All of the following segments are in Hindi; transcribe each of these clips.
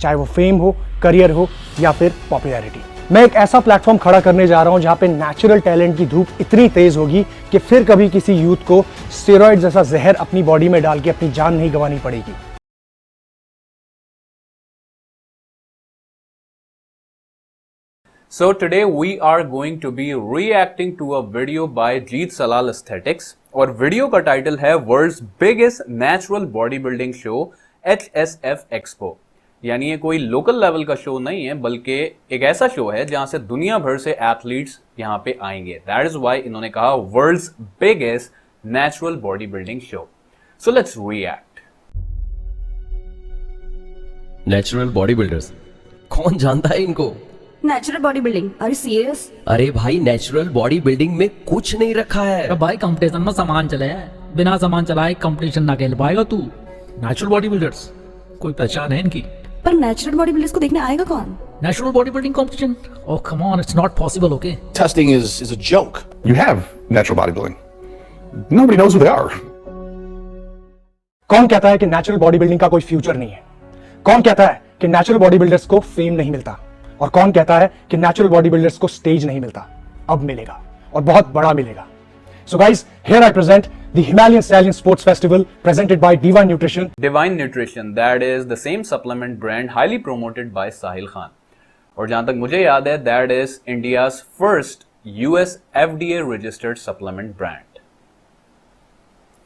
चाहे वो फेम हो, करियर हो या फिर पॉपुलैरिटी। मैं एक ऐसा प्लेटफॉर्म खड़ा करने जा रहा हूं जहां पे नेचुरल टैलेंट की धूप इतनी तेज होगी कि फिर कभी किसी यूथ को स्टेरॉइड जैसा जहर अपनी बॉडी में डाल के अपनी जान नहीं गंवानी पड़ेगी। So today we are going to be reacting to a video by Jeet Salal Aesthetics और वीडियो का टाइटल है world's biggest natural body building show HSF expo. यानी ये कोई लोकल लेवल का शो नहीं है बल्कि एक ऐसा शो है जहां से दुनिया भर से एथलीट्स यहां पे आएंगे। दैट इज व्हाई इन्होंने कहा world's biggest natural body building show. So let's react. Natural body builders कौन जानता है इनको? Natural body building, are you serious? अरे भाई नेचुरल बॉडी बिल्डिंग में कुछ नहीं रखा है। तो भाई कंपटीशन में सामान चले है, बिना सामान चलाए कंपटीशन ना खेल पाएगा तू। नेचुरल बॉडी बिल्डर्स कोई पहचान है इनकी? पर नेचुरल बॉडी बिल्डर्स को देखने आएगा कौन? Natural body building competition? Oh come on, it's not possible. Okay, Testing is a joke. You have natural bodybuilding. Nobody knows who they are. कौन कहता है कि नेचुरल बॉडी बिल्डिंग का कोई फ्यूचर नहीं है? कौन कहता है कि नेचुरल बॉडी बिल्डर्स को फेम नहीं मिलता? और कौन कहता है कि नेचुरल बॉडी बिल्डर्स को स्टेज नहीं मिलता? अब मिलेगा और बहुत बड़ा मिलेगा। So guys, here I present the Himalayan Stallion Sports Festival presented by Divine Nutrition. Divine Nutrition, that is the same supplement brand highly promoted by Sahil Khan. और जहां तक मुझे याद है that is India's first US FDA registered supplement brand.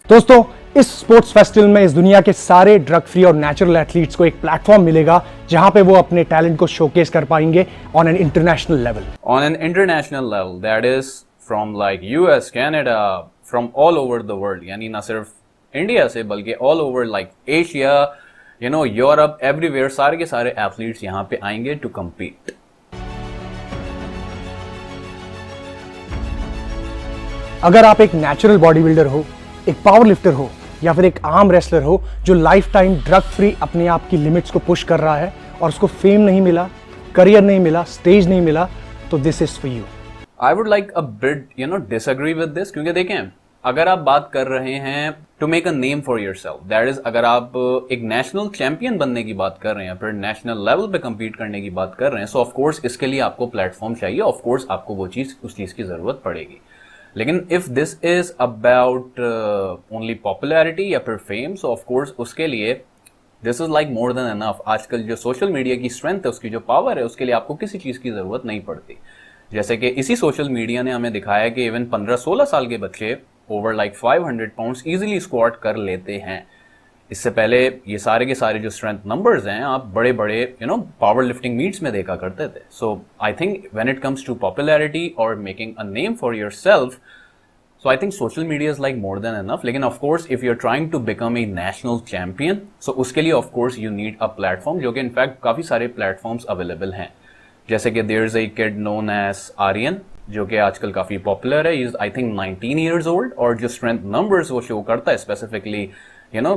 दोस्तों, इस स्पोर्ट्स फेस्टिवल में इस दुनिया के सारे ड्रग फ्री और नेचुरल एथलीट्स को एक प्लेटफॉर्म मिलेगा जहां पे वो अपने टैलेंट को शोकेस कर पाएंगे on an international level. On an international level, that is from like US, Canada, from all over the world. यानी ना सिर्फ इंडिया से बल्कि all over like Asia, you know, Europe, everywhere, सारे के सारे एथलीट्स यहाँ पे आएंगे to compete. अगर आप एक नेचुरल बॉडी बिल्डर हो, एक पावर लिफ्टर हो या फिर एक आर्म रेसलर हो जो लाइफ टाइम ड्रग फ्री अपने आप की लिमिट्स को पुश कर रहा है और उसको फेम नहीं मिला, करियर नहीं मिला, स्टेज नहीं मिला, तो this is for you. I would like a bit, you know, disagree with this क्योंकि देखें, अगर आप बात कर रहे हैं to make a name for yourself, that is अगर आप एक नेशनल चैंपियन बनने की बात कर रहे हैं, फिर नेशनल लेवल पे compete करने की बात कर रहे हैं, so of course इसके लिए आपको प्लेटफॉर्म चाहिए, of course आपको वो चीज उस चीज की जरूरत पड़ेगी। लेकिन if this is about only popularity या फिर फेम, सो ऑफ कोर्स उसके लिए this is like more than enough. आजकल जो सोशल मीडिया की स्ट्रेंथ है, उसकी जो पावर है, उसके लिए आपको किसी चीज़ की ज़रूरत नहीं पड़ती। जैसे कि इसी सोशल मीडिया ने हमें दिखाया कि इवन 15-16 साल के बच्चे over like 500 pounds easily squat कर लेते हैं। इससे पहले ये सारे के सारे जो स्ट्रेंथ नंबर्स हैं आप बड़े बड़े you know power lifting meets में देखा करते थे। So I think when it comes to popularity और making a name for yourself, so I think social media is like more than enough. लेकिन of course if you are trying to become a national champion, so उसके लिए of course you need a platform, जो कि इनफैक्ट काफ़ी सारे प्लेटफॉर्म्स अवेलेबल हैं। जैसे कि there is a kid known as Aryan जो कि आजकल काफ़ी पॉपुलर है। Is I think 19 years old और जो स्ट्रेंथ नंबर्स वो शो करता है specifically you know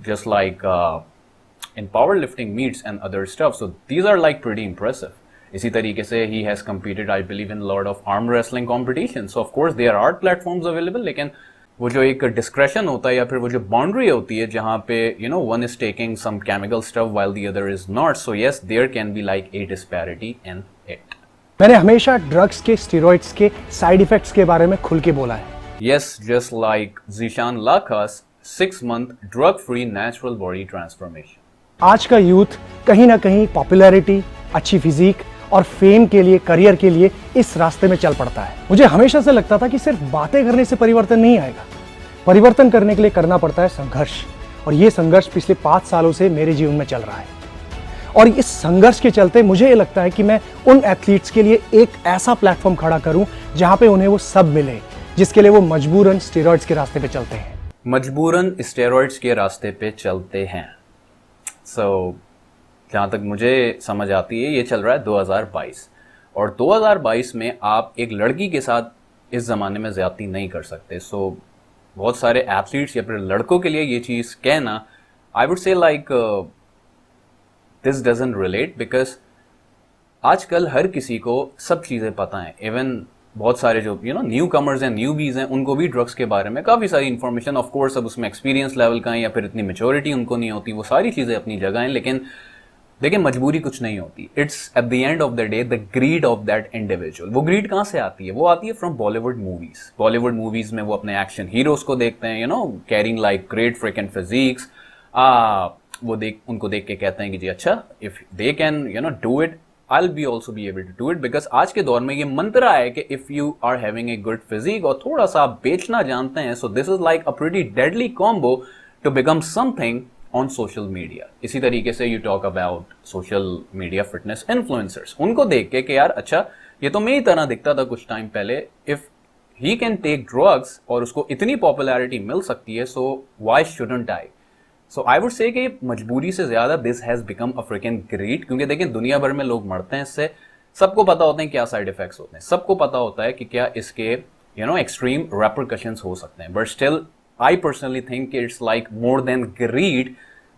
just like in powerlifting meets and other stuff, so these are like pretty impressive. इसी तरीके से he has competed I believe in a lot of arm wrestling competitions, so of course there are platforms available, लेकिन वो जो एक discretion होता है या फिर वो जो boundary होती है जहाँ पे you know one is taking some chemical stuff while the other is not, so yes there can be like a disparity in it. मैंने हमेशा ड्रग्स के, स्टेरॉइड्स के साइड इफेक्ट्स के बारे में खुल के बोला है। Yes, just like Zishan Lakas 6-month drug-free natural body transformation. आज का यूथ कहीं ना कहीं पॉपुलैरिटी, अच्छी फिजिक और फेम के लिए, करियर के लिए इस रास्ते में चल पड़ता है। मुझे हमेशा से लगता था कि सिर्फ बातें करने से परिवर्तन नहीं आएगा, परिवर्तन करने के लिए करना पड़ता है संघर्ष, और ये संघर्ष पिछले 5 सालों से मेरे जीवन में चल रहा है। और इस संघर्ष के चलते मुझे ये लगता है कि मैं उन एथलीट्स के लिए एक ऐसा प्लेटफॉर्म खड़ा करूं जहां पे उन्हें वो सब मिले जिसके लिए वो मजबूरन स्टेरॉइड्स के रास्ते पे चलते हैं। मजबूरन स्टेरॉइड्स के रास्ते पे चलते हैं। सो जहाँ तक मुझे समझ आती है ये चल रहा है 2022 और 2022 में आप एक लड़की के साथ इस ज़माने में ज़्यादती नहीं कर सकते। सो बहुत सारे एथलीट्स या फिर लड़कों के लिए ये चीज़ कहना आई वुड से like this doesn't relate, because आजकल हर किसी को सब चीज़ें पता हैं। इवन बहुत सारे जो यू नो न्यू कमर्स हैं, न्यूबीज हैं, उनको भी ड्रग्स के बारे में काफ़ी सारी इन्फॉर्मेशन, ऑफ कोर्स अब उसमें एक्सपीरियंस लेवल का है या फिर इतनी मेच्योरिटी उनको नहीं होती, वो सारी चीज़ें अपनी जगह हैं। लेकिन देखिए मजबूरी कुछ नहीं होती, it's at the end of the day the greed of that individual. वो ग्रीड कहाँ से आती है? वो आती है from Bollywood movies. Bollywood movies में वो अपने एक्शन हीरोज को देखते हैं, carrying like great fricking physics. वो उनको देख के कहते हैं कि जी अच्छा, if they can do it, I will be also be able to do it. Because आज के दौर में ये मंत्रा है कि if you are having a good physique और थोड़ा सा आप बेचना जानते हैं, so this is like a pretty deadly combo to become something on social media. इसी तरीके से you talk about social media fitness influencers, उनको देख के कि यार अच्छा, ये तो मेरी तरह दिखता था कुछ टाइम पहले, if he can take drugs और उसको इतनी पॉपुलैरिटी मिल सकती है, so why shouldn't I? So I would say कि मजबूरी से ज्यादा this has become a fricking great, क्योंकि देखें दुनिया भर में लोग मरते हैं इससे, सबको पता होते हैं क्या साइड इफेक्ट्स होते हैं, सबको पता होता है कि क्या इसके एक्सट्रीम रेपरकशंस हो सकते हैं, but still I personally think it's like more than greed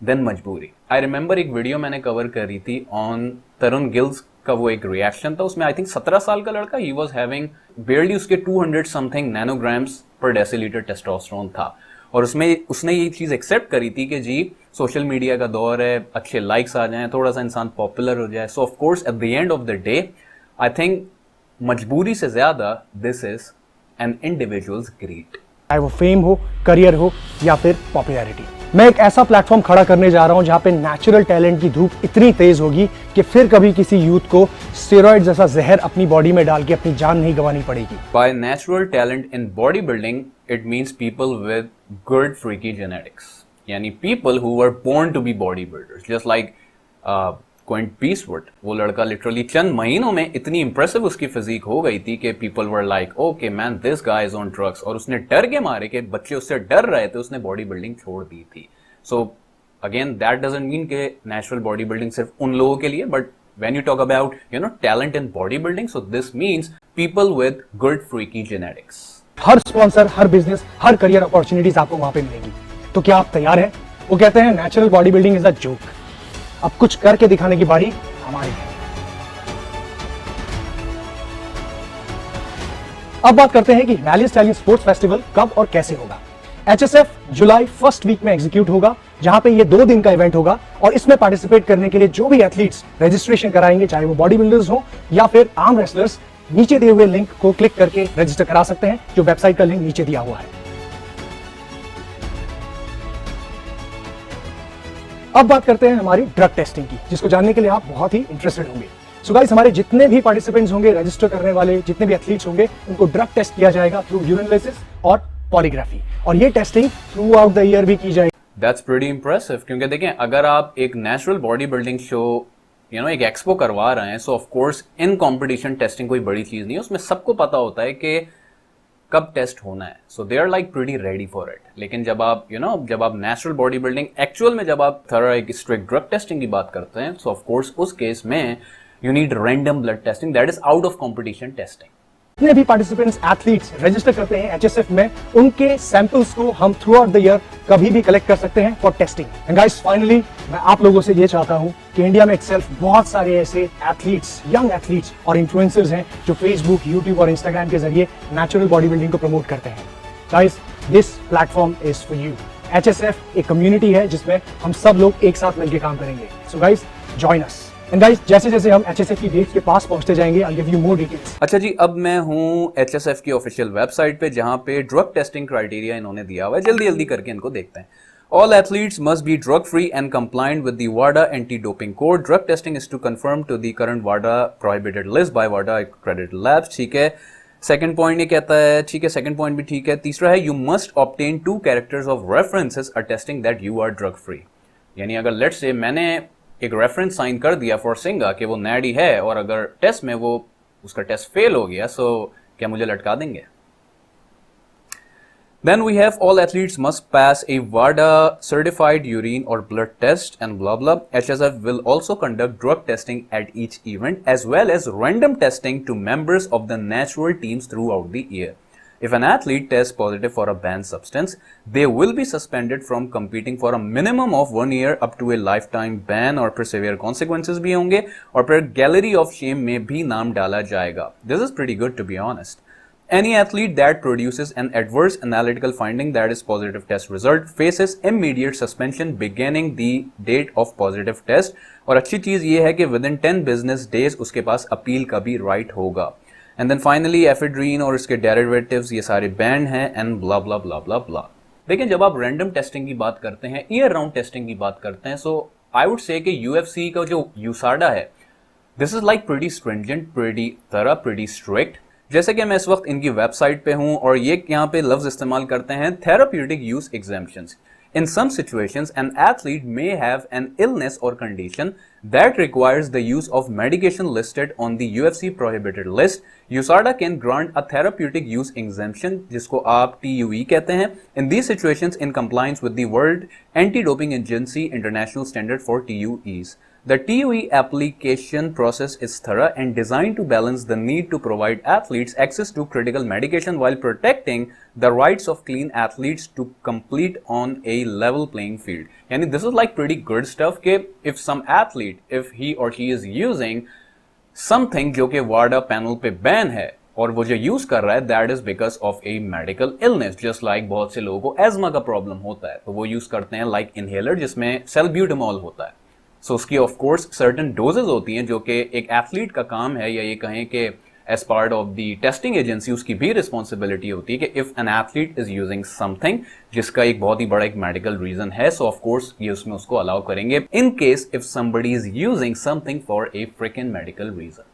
than मजबूरी। I remember एक वीडियो मैंने कवर करी थी ऑन तरुण गिल्स का, वो एक रिएक्शन था, उसमें आई थिंक 17 साल का लड़का, ही वॉज हैविंग बेयरली उसके 200 समथिंग नैनोग्राम्स पर डेसीलीटर टेस्टोस्टेरोन था, और उसमें उसने ये चीज़ एक्सेप्ट करी थी कि जी सोशल मीडिया का दौर है, अच्छे लाइक्स आ जाएं, थोड़ा सा इंसान पॉपुलर हो जाए। So of course at the end of the day I think मजबूरी से ज़्यादा this is an individual's greed, चाहे वो फेम हो, करियर हो या फिर पॉपुलैरिटी। मैं एक ऐसा प्लेटफॉर्म खड़ा करने जा रहा हूं जहां पे नेचुरल टैलेंट की धूप इतनी तेज होगी कि फिर कभी किसी यूथ को स्टेरॉइड जैसा जहर अपनी बॉडी में डाल के अपनी जान नहीं गंवानी पड़ेगी। By natural talent in body building it means people with good freaky genetics, यानी people who were born to be body builders, just like Quint Peacewood. वो लड़का लिटरली चंद महीनों में इतनी इंप्रेसिव उसकी फिजिक हो गई थी कि people were like okay man this guy is on drugs, और उसने डर के मारे कि बच्चे उससे डर रहे थे, उसने बॉडी बिल्डिंग छोड़ दी थी। So again that doesn't mean कि नेचुरल बॉडी बिल्डिंग सिर्फ उन लोगों के लिए, but when you talk about talent in body building, so this means people with good freaky genetics. Her sponsor, her business, her career opportunities आपको वहां पे मिलेंगी। तो क्या आप तैयार हैं? वो कहते हैं natural body building is a joke, अब कुछ करके दिखाने की बारी हमारी है। अब बात करते हैं कि रैली स्टाइलिंग स्पोर्ट्स फेस्टिवल कब और कैसे होगा। HSF जुलाई फर्स्ट वीक में एग्जीक्यूट होगा, जहां पे ये 2 दिन का इवेंट होगा, और इसमें पार्टिसिपेट करने के लिए जो भी एथलीट्स रजिस्ट्रेशन कराएंगे, चाहे वो बॉडी बिल्डर्स हो या फिर आर्म रेसलर्स, नीचे दिए हुए लिंक को क्लिक करके रजिस्टर करा सकते हैं, जो वेबसाइट का लिंक नीचे दिया हुआ है। अब बात करते हैं हमारी ड्रग टेस्टिंग की, जिसको जानने के लिए आप बहुत ही इंटरेस्टेड होंगे। सो गाइस, हमारे जितने भी पार्टिसिपेंट्स होंगे, रजिस्टर करने वाले जितने भी एथलीट्स होंगे, उनको ड्रग टेस्ट किया जाएगा थ्रू यूरिनलाइसिस और पॉलीग्राफी, और ये testing through out the year भी की जाएगी। दैट्स प्रीटी इंप्रेसिव, क्योंकि देखें अगर आप एक नेचुरल बॉडी बिल्डिंग शो एक एक्सपो करवा रहे हैं, सो of course in competition testing कोई बड़ी चीज नहीं है, उसमें सबको पता होता है कि कब टेस्ट होना है, so they are like pretty ready for it. लेकिन जब आप जब आप नेचुरल बॉडी बिल्डिंग एक्चुअल में जब आप थोड़ा एक स्ट्रिक्ट ड्रग टेस्टिंग की बात करते हैं, सो ऑफ कोर्स उस केस में you need random blood testing, that is out of competition testing. जितने भी पार्टिसिपेंट्स एथलीट्स रजिस्टर करते हैं HSF में, उनके सैंपल्स को हम थ्रू आउट द ईयर कभी भी कलेक्ट कर सकते हैं for testing. And guys, finally मैं आप लोगों से ये चाहता हूं कि इंडिया में इटसेल्फ बहुत सारे ऐसे एथलीट्स, यंग एथलीट्स और इन्फ्लुएंसर्स हैं जो फेसबुक, यूट्यूब और इंस्टाग्राम के जरिए नेचुरल बॉडी बिल्डिंग को प्रमोट करते हैं। Guys, this platform is for you. HSF एक कम्युनिटी है जिसमें हम सब लोग एक साथ मिलकर काम करेंगे। So guys, join us. And guys, जैसे जैसे हम HSF की डेट्स के पास पहुंचते जाएंगे, I give you more details. अच्छा जी, अब मैं हूँ HSF की ऑफिशियल वेबसाइट पे, जहां पे ड्रग टेस्टिंग क्राइटेरिया इन्होंने दिया हुआ है। जल्दी जल्दी करके इनको देखते हैं। All athletes must be drug free and compliant with the WADA anti-doping code. Drug testing is to conform to the current WADA prohibited list by WADA accredited labs. ठीक है। सेकंड पॉइंट ये कहता है, ठीक है, सेकंड पॉइंट भी ठीक है। तीसरा है, you must obtain 2 characters of references attesting that you are drug free. यानी अगर लेट्स से मैंने एक रेफरेंस साइन कर दिया फॉर सिंगा कि वो नैडी है, और अगर टेस्ट में वो उसका टेस्ट फेल हो गया, सो क्या मुझे लटका देंगे? Then we have all athletes must pass a WADA certified urine or blood test and blah blah. HSF will also conduct drug testing at each event as well as random testing to members of the natural teams throughout the year. If an athlete tests positive for a banned substance, they will be suspended from competing for a minimum of 1 year up to a lifetime ban, और फिर severe consequences भी होंगे, और फिर gallery of shame में भी नाम डाला जाएगा. This is pretty good to be honest. Any athlete that produces an adverse analytical finding that is positive test result faces immediate suspension beginning the date of positive test. और अच्छी चीज ये है कि within 10 business days उसके पास अपील का भी right होगा. And then finally ephedrine और इसके derivatives ये सारे banned हैं and blah blah blah blah blah. लेकिन जब आप random testing की बात करते हैं, year round testing की बात करते हैं, so I would say कि UFC का जो USADA है, this is like pretty stringent, pretty thorough, pretty strict. जैसे कि मैं इस वक्त इनकी वेबसाइट पे हूं और ये यहाँ पे लफ्ज इस्तेमाल करते हैं therapeutic use exemptions. In some situations, an athlete may have an illness or condition that requires the use of medication listed on the UFC prohibited list. USADA can grant a therapeutic use exemption, जिसको आप TUE कहते हैं, in these situations in compliance with the World Anti-Doping Agency International Standard for TUEs. The TUE application process is thorough and designed to balance the need to provide athletes access to critical medication while protecting the rights of clean athletes to compete on a level playing field. Yani this is like pretty good stuff कि if some athlete, if he or she is using something जो कि WADA panel पे ban है और वो जो यूज कर रहा है that is because of a medical illness, just like बहुत से लोगों को एजमा का प्रॉब्लम होता है तो वो यूज करते हैं like inhaler जिसमें सैल्ब्यूटामॉल होता है. सो उसकी ऑफ कोर्स सर्टेन डोजेज होती हैं जो कि एक एथलीट का काम है, या ये कहें कि as part of the testing agency उसकी भी रिस्पॉन्सिबिलिटी होती है कि if an athlete is using something जिसका एक बहुत ही बड़ा एक मेडिकल रीजन है, सो ऑफ कोर्स ये उसमें उसको अलाउ करेंगे in case if somebody is using something for a fricking medical reason.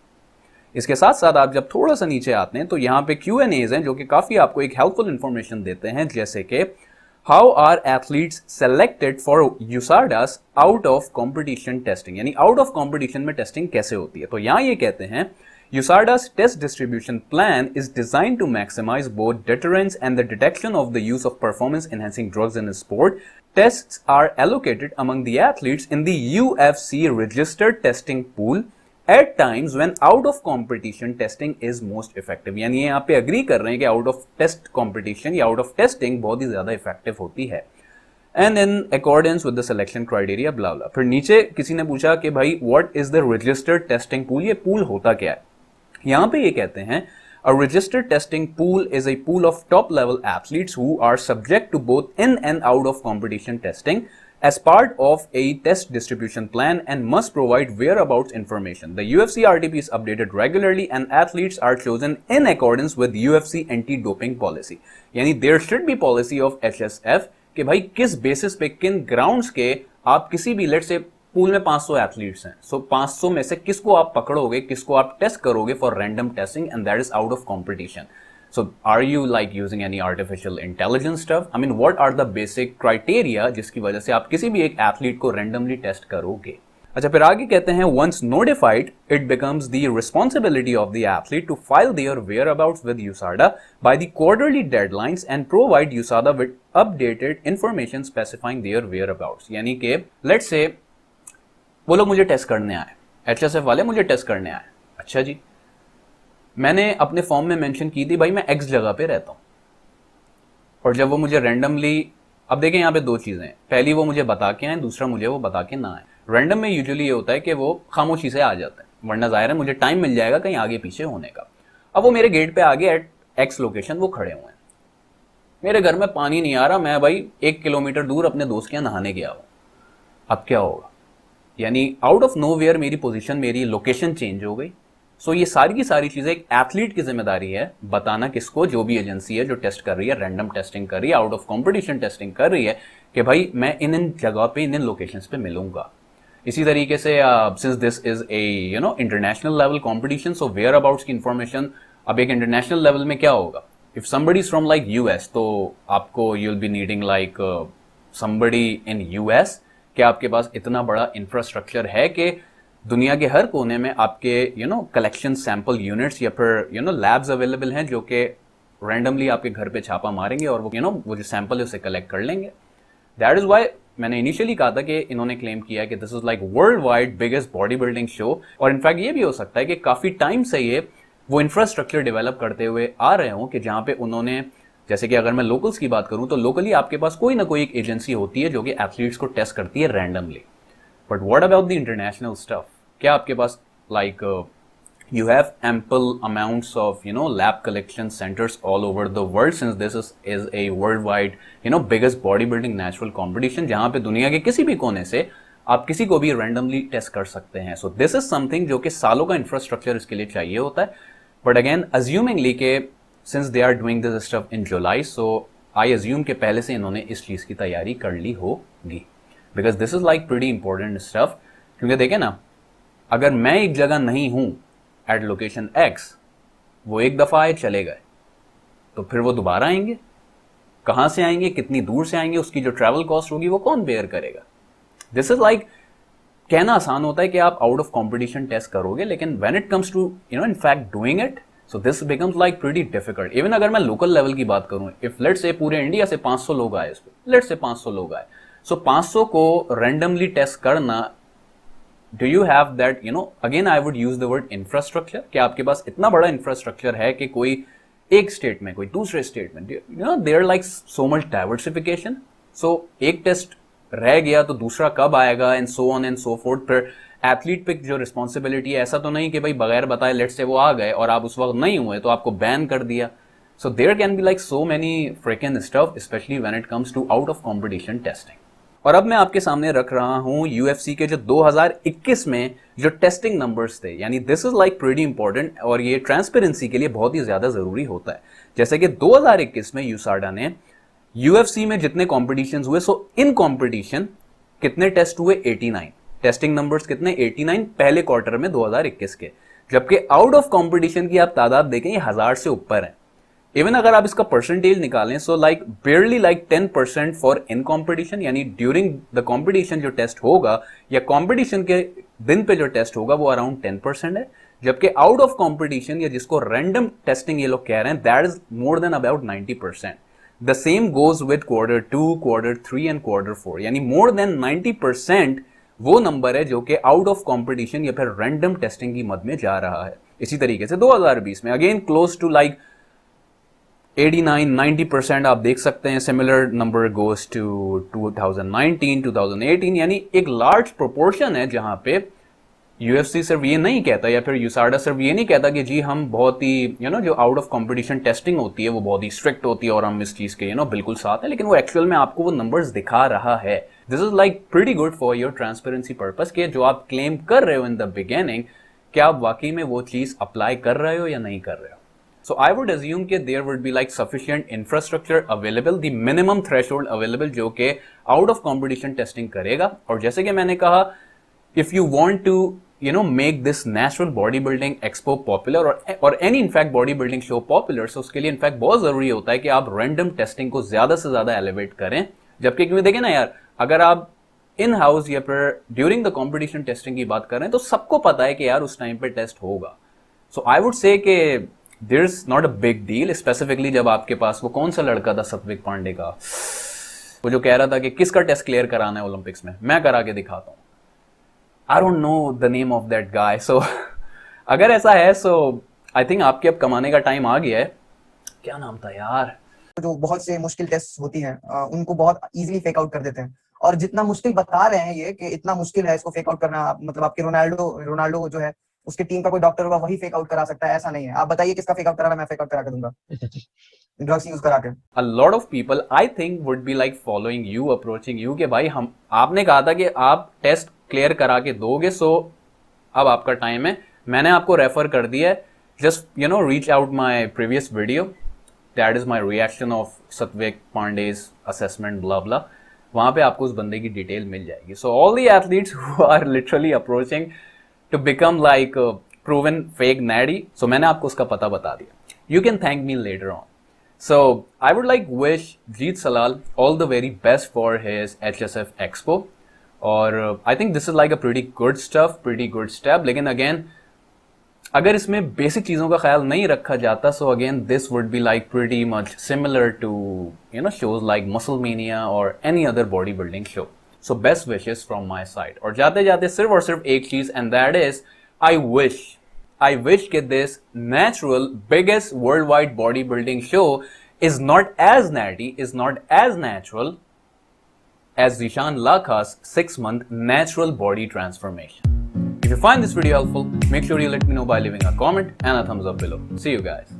इसके साथ साथ आप जब थोड़ा सा नीचे आते हैं तो यहाँ पे Q&As हैं जो कि काफी आपको एक हेल्पफुल इंफॉर्मेशन देते हैं, जैसे कि How are athletes selected for USADA's out of competition testing? यानी out of competition में टेस्टिंग कैसे होती है? तो यहाँ ये कहते हैं USADA's test distribution plan is designed to maximize both deterrence and the detection of the use of performance enhancing drugs in sport. Tests are allocated among the athletes in the UFC registered testing pool at times when out of competition testing is most effective. यानी यहाँ पे अग्री कर रहे हैं कि आउट ऑफ टेस्ट कंपटीशन या आउट ऑफ टेस्टिंग बहुत ही ज्यादा इफेक्टिव होती है. And in accordance with the selection criteria bla bla. फिर नीचे किसी ने पूछा कि भाई what is the registered testing pool, ये पूल होता क्या है? यहाँ पे ये कहते हैं a registered testing pool is a pool of top level athletes who are subject to both in and out of competition testing as part of a test distribution plan and must provide whereabouts information. The UFC RTP is updated regularly and athletes are chosen in accordance with UFC anti-doping policy. यानी there should be policy of HSF कि भाई किस बेसिस पे किन ग्राउंड्स के आप किसी भी लेट से पूल में 500 एथलीट्स हैं, सो 500 में से किसको आप पकड़ोगे, किसको आप टेस्ट करोगे for random testing and that is out of competition. So are you like using any artificial intelligence stuff? I mean, what are the basic criteria जिसकी वजह से आप किसी भी एक एथलीट को randomly टेस्ट करोगे? अच्छा, फिर आगे कहते हैं once notified, it becomes the responsibility of the athlete to file their whereabouts with USADA by the quarterly deadlines and provide USADA with updated information specifying their whereabouts. यानी कि let's say वो लोग मुझे टेस्ट करने आए, HSF वाले मुझे टेस्ट करने आए. अच्छा जी, मैंने अपने फॉर्म में मेंशन की थी भाई मैं एक्स जगह पे रहता हूँ, और जब वो मुझे रैंडमली, अब देखें यहाँ पे दो चीज़ें हैं, पहली वो मुझे बता के आए, दूसरा मुझे वो बता के ना आए. रैंडम में यूजुअली ये होता है कि वो खामोशी से आ जाते हैं, वरना जाहिर है मुझे टाइम मिल जाएगा कहीं आगे पीछे होने का. अब वो मेरे गेट पे आगे एट एक्स लोकेशन वो खड़े हुए हैं, मेरे घर में पानी नहीं आ रहा, मैं भाई 1 किलोमीटर दूर अपने दोस्त के यहाँ नहाने गया हूँ. अब क्या होगा? यानी आउट ऑफ नोवेयर मेरी पोजीशन, मेरी लोकेशन चेंज हो गई. सो ये सारी की सारी चीजें एक एथलीट की जिम्मेदारी है बताना किसको, जो भी एजेंसी है जो टेस्ट कर रही है, रैंडम टेस्टिंग कर रही है, आउट ऑफ कंपटीशन टेस्टिंग कर रही है, कि भाई मैं इन जगह पे इन लोकेशंस पे मिलूंगा. इसी तरीके से since this is a international level competition, so वेयर अबाउट्स की इंफॉर्मेशन अब एक इंटरनेशनल लेवल में क्या होगा? If somebody is from like US, तो आपको you will be needing like somebody in US. क्या आपके पास इतना बड़ा इंफ्रास्ट्रक्चर है कि दुनिया के हर कोने में आपके कलेक्शन सैंपल यूनिट्स या फिर लैब्स अवेलेबल हैं जो कि रैंडमली आपके घर पे छापा मारेंगे और वो वो जो सैंपल है उसे कलेक्ट कर लेंगे? दैट इज वाई मैंने इनिशियली कहा था कि इन्होंने क्लेम किया है कि this is like world wide biggest body building show. और इनफैक्ट ये भी हो सकता है कि काफी टाइम से ये वो इंफ्रास्ट्रक्चर डेवलप करते हुए आ रहे हों कि जहां पे उन्होंने, जैसे कि अगर मैं लोकल्स की बात करूं तो लोकली आपके पास कोई ना कोई एक एजेंसी होती है जो कि एथलीट्स को टेस्ट करती है randomly. But what about the international stuff? क्या आपके पास like you have ample amounts of lab collection centers all over the world, since this is a worldwide biggest bodybuilding natural competition, जहां पे दुनिया के किसी भी कोने से आप किसी को भी रैंडमली टेस्ट कर सकते हैं. सो दिस इज समथिंग जो कि सालों का इंफ्रास्ट्रक्चर इसके लिए चाहिए होता है. बट अगेन अज्यूमिंगली के since they are doing this stuff in July, so I assume के पहले से इन्होंने इस चीज की तैयारी कर ली होगी, because this is like pretty important stuff. क्योंकि देखें ना, अगर मैं एक जगह नहीं हूं एट लोकेशन एक्स, वो एक दफा आए चले गए, तो फिर वो दोबारा आएंगे, कहां से आएंगे, कितनी दूर से आएंगे, उसकी जो ट्रैवल कॉस्ट होगी वो कौन बेयर करेगा. दिस इज लाइक, कहना आसान होता है कि आप आउट ऑफ कंपटीशन टेस्ट करोगे, लेकिन when it comes to in fact doing it, so this becomes like pretty difficult. Even अगर मैं लोकल लेवल की बात करूं, इफ लेट्स से पूरे इंडिया से 500 लोग आए, इस पे लेट्स से 500 लोग आए, सो 500 को रैंडमली टेस्ट करना, do you have that again I would use the word infrastructure, कि आपके पास इतना बड़ा इंफ्रास्ट्रक्चर है कि कोई एक स्टेट में, कोई दूसरे स्टेट में, there like so much diversification. So एक टेस्ट रह गया तो दूसरा कब आएगा, and so on and so forth. फिर एथलीट पे जो रिस्पॉन्सिबिलिटी है, ऐसा तो नहीं कि भाई बगैर बताए लेट्स से वो आ गए और आप उस वक्त नहीं हुए तो आपको बैन कर दिया. So there can be like so many fricking stuff, specially when it comes to out of competition testing. और अब मैं आपके सामने रख रहा हूं यूएफसी के जो 2021 में जो टेस्टिंग नंबर्स थे, यानी this is like pretty important, और ये ट्रांसपेरेंसी के लिए बहुत ही ज्यादा जरूरी होता है. जैसे कि 2021 में यूसाडा ने यूएफसी में जितने कॉम्पिटिशन हुए, सो इन कॉम्पिटिशन कितने टेस्ट हुए, 89. टेस्टिंग नंबर्स कितने, 89 पहले क्वार्टर में 2021 के. जबकि आउट ऑफ कॉम्पिटिशन की आप तादाद देखें, ये 1000 से ऊपर है. इवन अगर आप इसका परसेंटेज निकालें, so like बेयरली like 10% for in competition, यानी ड्यूरिंग द कॉम्पिटिशन जो टेस्ट होगा या कॉम्पिटिशन के दिन पे जो टेस्ट होगा वो अराउंड 10% है. जबकि आउट ऑफ कॉम्पिटिशन, या जिसको रैंडम टेस्टिंग ये लोग कह रहे हैं, that is more than about 90%. The same goes with quarter 2, quarter 3 and quarter 4, यानी मोर देन 90% वो नंबर है जो कि आउट ऑफ कॉम्पिटिशन या फिर रैंडम टेस्टिंग की मद में जा रहा है. इसी तरीके से 2020 में अगेन क्लोज टू लाइक 89-90% आप देख सकते हैं. सिमिलर नंबर गोज टू 2019, 2018, यानी एक लार्ज प्रोपोर्शन है जहां पे यूएफसी सिर्फ ये नहीं कहता, या फिर यूसाडा सिर्फ ये नहीं कहता कि जी हम बहुत ही जो आउट ऑफ कंपटीशन टेस्टिंग होती है वो बहुत ही स्ट्रिक्ट होती है और हम इस चीज के बिल्कुल साथ हैं, लेकिन वो एक्चुअल में आपको वो नंबर्स दिखा रहा है. This is like pretty good for your transparency purpose, के जो आप क्लेम कर रहे हो इन द बिगिनिंग, क्या आप वाकई में वो चीज अप्लाई कर रहे हो या नहीं कर रहे हो. So I would assume कि there would be like sufficient infrastructure available, the minimum threshold available जो कि out of competition testing करेगा. और जैसे कि मैंने कहा, if you want to make this natural bodybuilding expo popular or any in fact bodybuilding show popular, so उसके लिए in fact बहुत जरूरी होता है कि आप random testing को ज्यादा से ज्यादा elevate करें. जबकि क्योंकि देखें ना यार, अगर आप इन हाउस या फिर ड्यूरिंग द कंपटीशन टेस्टिंग की बात करें तो सबको पता है कि यार उस टाइम पे टेस्ट होगा. सो आई वुड से कि there is not a big deal, specifically जब आपके पास वो कौन सा लड़का था सत्विक पांडे का, वो जो कह रहा था कि किसका टेस्ट क्लियर कराना है ओलंपिक्स में, मैं करा के दिखाता हूं. I don't know the name of that guy. So अगर ऐसा है, सो आई थिंक आपके अब कमाने का टाइम आ गया है. क्या नाम था यार, जो बहुत से मुश्किल टेस्ट होती हैं उनको बहुत इजीली फेक आउट कर देते हैं. और जितना मुश्किल बता रहे हैं ये कि इतना मुश्किल है इसको फेक आउट करना, मतलब आपके रोनाल्डो जो है उसके टीम का कोई डॉक्टर होगा वही फेक आउट करा सकता है, ऐसा नहीं है. आप बताइए किसका फेक आउट कराना, मैं फेक आउट करा के दूंगा ड्रग्स यूज करा के. A lot of people I think would be like following you, approaching you कि भाई हम आपने कहा था कि आप टेस्ट क्लियर करा के दोगे, सो अब आपका टाइम है. मैंने आपको रेफर कर दिया है, just reach out my previous video, that is my reaction of Satvik Pandey's assessment bla bla. वहां पे आपको उस बंदे की डिटेल मिल जाएगी. So all the athletes who are literally approaching to become like proven fake natty, so मैंने आपको उसका पता बता दिया. You can thank me later on. So I would like wish Jeet Salal all the very best for his HSF Expo. और I think this is like a pretty good stuff, pretty good step. लेकिन again, अगर इसमें बेसिक चीज़ों का ख्याल नहीं रखा जाता, so again this would be like pretty much similar to shows like Musclemania or any other bodybuilding show. So best wishes from my side. और जाते जाते सिर्फ और सिर्फ एक चीज़, and that is I wish that this natural biggest worldwide bodybuilding show is not as natty, is not as natural as Zishan Lakha's 6-month natural body transformation. If you find this video helpful, make sure you let me know by leaving a comment and a thumbs up below. See you guys.